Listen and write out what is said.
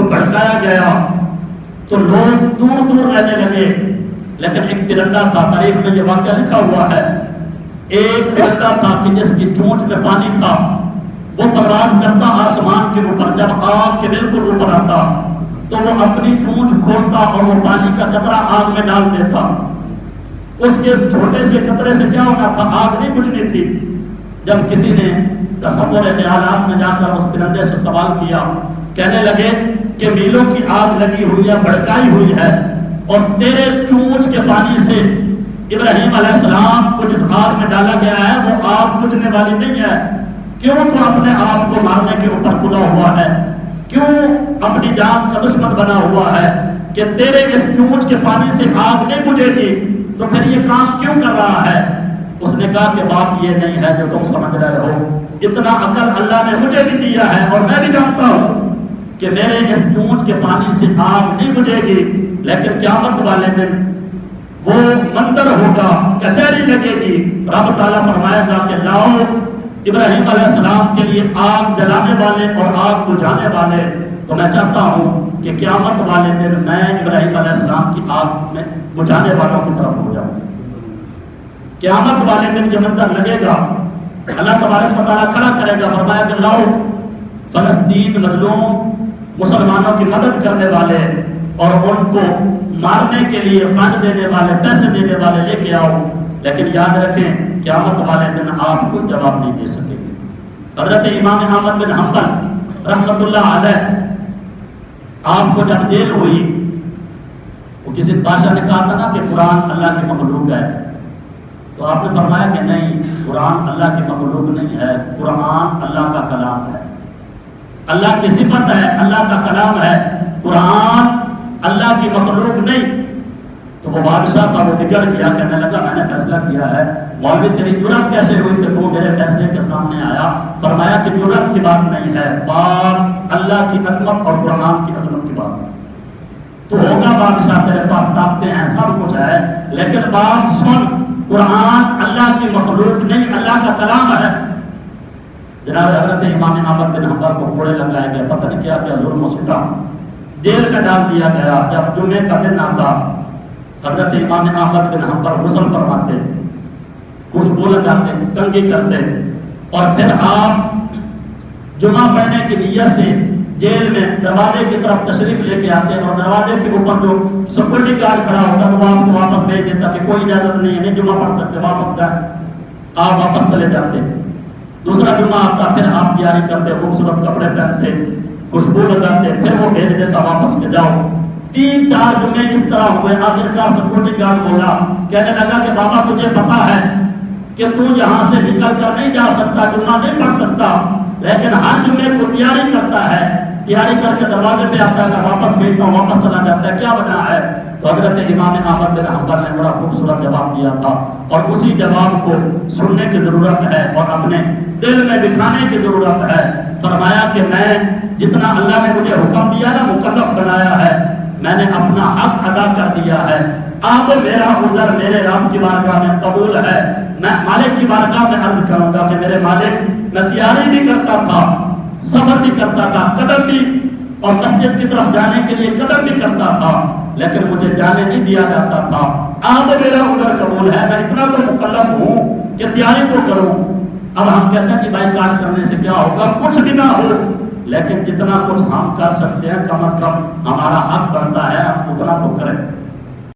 کو بھڑکایا گیا تو لوگ دور دور رہنے لگے. لیکن ایک پرندہ تھا، تاریخ میں یہ واقعہ لکھا ہوا ہے، ایک پرندہ تھا کہ جس کی چونچ میں پانی تھا، وہ پرواز کرتا آسمان کے اوپر. جب آگ کے بالکل اوپر آتا تو وہ اپنی چونچ کھولتا اور وہ پانی کا قطرہ آگ میں ڈال دیتا. اس کے چھوٹے سے قطرے سے کیا ہونا تھا؟ آگ نہیں بجھنی تھی. جب کسی نے تصور خیالات میں جا کر اس پرندے سے سوال کیا، کہنے لگے کہ میلوں کی آگ لگی ہوئی ہے، بھڑکائی ہوئی ہے، اور تیرے چونچ کے پانی سے ابراہیم علیہ السلام کو جس آگ میں ڈالا گیا ہے وہ آگ بجھنے والی نہیں ہے. کیوں تو اپنے آپ کو مارنے کے اوپر تلا ہوا ہے؟ کیوں اپنی جان کا دشمن بنا ہوا ہے کہ تیرے اس چونچ کے پانی سے آگ نہیں بجھے گی؟ تو پھر یہ کام کیوں کر رہا ہے؟ اس نے کہا کہ بات یہ نہیں ہے جو تم سمجھ رہے ہو. اتنا عقل اللہ نے مجھے بھی دیا ہے اور میں بھی جانتا ہوں کہ میرے اس چونچ کے پانی سے آگ نہیں بجھے گی، لیکن قیامت والے دن وہ منظر ہوگا، کچہری لگے گی. رب تعالیٰ فرمائے گا کہ لاؤ ابراہیم علیہ السلام کے لیے آگ جلانے والے اور آگ بجھانے والے. تو میں چاہتا ہوں کہ قیامت والے دن میں ابراہیم علیہ السلام کی آگ میں بجھانے والوں کی طرف ہو جاؤں. قیامت والے دن یہ منظر لگے گا، اللہ تبارک و تعالیٰ کھڑا کرے گا. فرمایا کہ لاؤ فلسطین مظلوم مسلمانوں کی مدد کرنے والے اور ان کو مارنے کے لیے فنڈ دینے والے، پیسے دینے والے لے کے آؤ. لیکن یاد رکھیں قیامت والے دن آپ کو جواب نہیں دے سکیں گے. حضرت امام احمد بن حنبل رحمۃ اللہ علیہ، آپ کو جب جیل ہوئی، وہ کسی بادشاہ نے کہا تھا نا کہ قرآن اللہ کی مخلوق ہے، تو آپ نے فرمایا کہ نہیں، قرآن اللہ کی مخلوق نہیں ہے، قرآن اللہ کا کلام ہے، اللہ کی صفت ہے، اللہ کا کلام ہے، قرآن اللہ کی مخلوق نہیں. تو وہ بادشاہ تھا، وہ بگڑ گیا، کہنے لگا میں نے فیصلہ کیا ہے. مولوی تیری جرأت کیسے ہوئی کہ تو میرے فیصلے کے سامنے آیا؟ فرمایا کہ جرأت کی بات نہیں ہے، بات اللہ کی عظمت اور قرآن کی عظمت کی بات ہے. تو ہوگا بادشاہ، تیرے پاس طاقتیں ہیں، سب کچھ ہے، لیکن بات سن، قرآن اللہ کی مخلوق نہیں، اللہ کا کلام ہے. جناب حضرت امام احمد بن حنبل کو کوڑے لگائے گئے، پتہ نہیں کیا کیا ظلم و ستم، جیل میں ڈال دیا گیا. جب جمعے کا دن آتا، حضرت امام احمد بن حنبل غسل فرماتے، خوشبو لگاتے، کنگھی کرتے، اور پھر آپ جمعہ پڑھنے کی نیت سے جیل میں دروازے کی طرف تشریف لے کے آتے، اور دروازے کے اوپر جو سیکورٹی گارڈ کھڑا ہوتا تو وہ آپ کو واپس بھیج دیتا کہ کوئی اجازت نہیں ہے، نہیں جمعہ پڑھ سکتے، واپس جائیں. آپ واپس چلے جاتے. دوسرا جمعہ آتا، پھر آپ تیاری کرتے، خوبصورت کپڑے پہنتے، خوشبو لگاتے، پھر وہ بھیج دیتا واپس کے جاؤ. 3-4 جمعے اس طرح ہوئے. آخرکار سیکورٹی گارڈ بولا، کہنے لگا کہ بابا تجھے پتا ہے کہ تو یہاں سے نکل کر نہیں جا سکتا، جمعہ نہیں پڑھ سکتا، لیکن ہر جمعے کو تیاری کرتا ہے، تیاری کر کے دروازے پہ آتا ہے، میں واپس بھیجتا ہوں، واپس چلا جاتا ہے، کیا وجہ ہے؟ تو حضرت امام احمد بن حنبل نے بڑا خوبصورت جواب دیا تھا، اور اسی جواب کو سننے کی ضرورت ہے اور اپنے دل میں بٹھانے کی ضرورت ہے. فرمایا کہ میں جتنا اللہ نے مجھے حکم دیا نا، مکلف بنایا ہے، میں نے اپنا حق ادا کر دیا ہے. اب میرا عذر میرے رب کی بارگاہ میں قبول ہے. میں مالک کی بارگاہ میں عرض کروں گا کہ میرے مالک، میں تیاری بھی کرتا تھا، سفر بھی کرتا تھا، قدم بھی، اور مسجد کی طرف جانے کے لیے قدم بھی کرتا تھا، لیکن مجھے جانے نہیں دیا جاتا تھا. اب میرا عذر قبول ہے، میں اتنا تو مکلف ہوں کہ تیاری تو کروں. اب ہم کہتے ہیں کہ بائیکاٹ کرنے سے کیا ہوگا؟ کچھ بھی نہ ہو، لیکن جتنا کچھ ہم کر سکتے ہیں کم از کم ہمارا حق بنتا ہے ہم اتنا تو